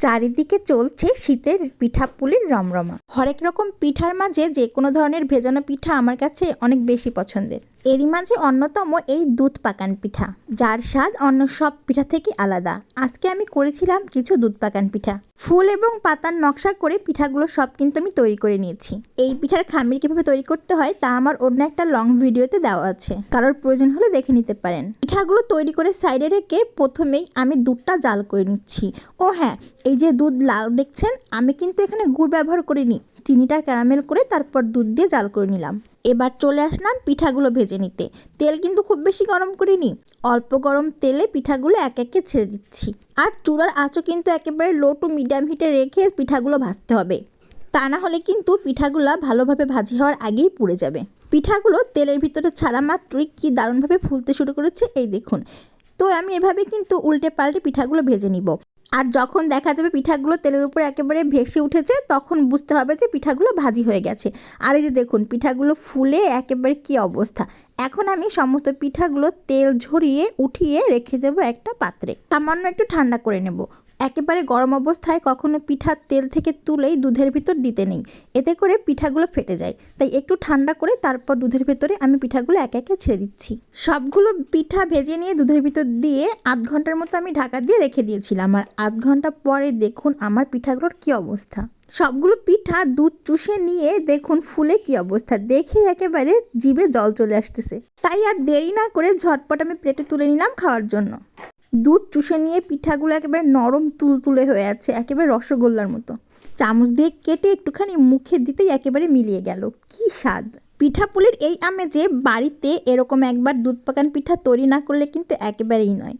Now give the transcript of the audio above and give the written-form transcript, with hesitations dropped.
চারিদিকে চলছে শীতের পিঠাপুলির রমরমা। হরেক রকম পিঠার মাঝে যে কোনো ধরনের ভেজানো পিঠা আমার কাছে অনেক বেশি পছন্দের। এরই মাঝে অন্যতম এই দুধ পাকান পিঠা, যার স্বাদ অন্য সব পিঠা থেকে আলাদা। আজকে আমি করেছিলাম কিছু দুধ পাকান পিঠা। ফুল এবং পাতার নকশা করে পিঠাগুলো সব কিন্তু আমি তৈরি করে নিয়েছি। এই পিঠার খামির কিভাবে তৈরি করতে হয় তা আমার অন্য একটা লং ভিডিওতে দেওয়া আছে, কারোর প্রয়োজন হলে দেখে নিতে পারেন। পিঠাগুলো তৈরি করে সাইডে রেখে প্রথমেই আমি দুধটা জাল করে নিচ্ছি। ও হ্যাঁ, এই যে দুধ লাল দেখছেন, আমি কিন্তু এখানে গুড় ব্যবহার করিনি। চিনিটা ক্যারামেল করে তারপর দুধ দিয়ে জাল করে নিলাম। এবার চলে আসলাম পিঠাগুলো ভেজে নিতে। তেল কিন্তু খুব বেশি গরম করিনি, অল্প গরম তেলে পিঠাগুলো এক একে ছেড়ে দিচ্ছি। আর চুলার আঁচও কিন্তু একেবারে লো টু মিডিয়াম হিটে রেখে পিঠাগুলো ভাজতে হবে, তা না হলে কিন্তু পিঠাগুলো ভালোভাবে ভাজি হওয়ার আগেই পুড়ে যাবে। পিঠাগুলো তেলের ভিতরে ছাড়া মাত্রই কি দারুণভাবে ফুলতে শুরু করেছে, এই দেখুন। তো আমি এভাবে কিন্তু উল্টে পাল্টে পিঠাগুলো ভেজে নিব। আর যখন দেখা যাবে পিঠাগুলো তেলের উপরে একেবারে ভেসে উঠেছে, তখন বুঝতে হবে যে পিঠাগুলো ভাজি হয়ে গেছে। আর এই যে দেখুন, পিঠাগুলো ফুলে একেবারে কি অবস্থা। এখন আমি সমস্ত পিঠাগুলো তেল ঝরিয়ে উঠিয়ে রেখে দেবো একটা পাত্রে, সামান্য একটু ঠান্ডা করে নেব। একেবারে গরম অবস্থায় কখনো পিঠার তেল থেকে তুলেই দুধের ভিতর দিতে নেই, এতে করে পিঠাগুলো ফেটে যায়। তাই একটু ঠান্ডা করে তারপর দুধের ভেতরে আমি পিঠাগুলো একে একে ছেড়ে দিচ্ছি। সবগুলো পিঠা ভেজে নিয়ে দুধের ভিতর দিয়ে আধ ঘন্টার মতো আমি ঢাকা দিয়ে রেখে দিয়েছিলাম। আর আধ ঘন্টা পরে দেখুন আমার পিঠাগুলোর কি অবস্থা। সবগুলো পিঠা দুধ চুষে নিয়ে দেখুন ফুলে কি অবস্থা, দেখে একেবারে জিভে জল চলে আসতেছে। তাই আর দেরি না করে ঝটপট আমি প্লেটে তুলে নিলাম খাওয়ার জন্য। দুধ চুষে নিয়ে পিঠাগুলো একেবারে নরম তুলতুলে হয়ে আছে, একেবারে রসগোল্লার মতো। চামচ দিয়ে কেটে একটুখানি মুখে দিতেই একেবারে মিলিয়ে গেল, কি স্বাদ। পিঠাপুলির এই আমেজে বাড়িতে এরকম একবার দুধ পাকান পিঠা তৈরি না করলে কিন্তু একেবারেই নয়।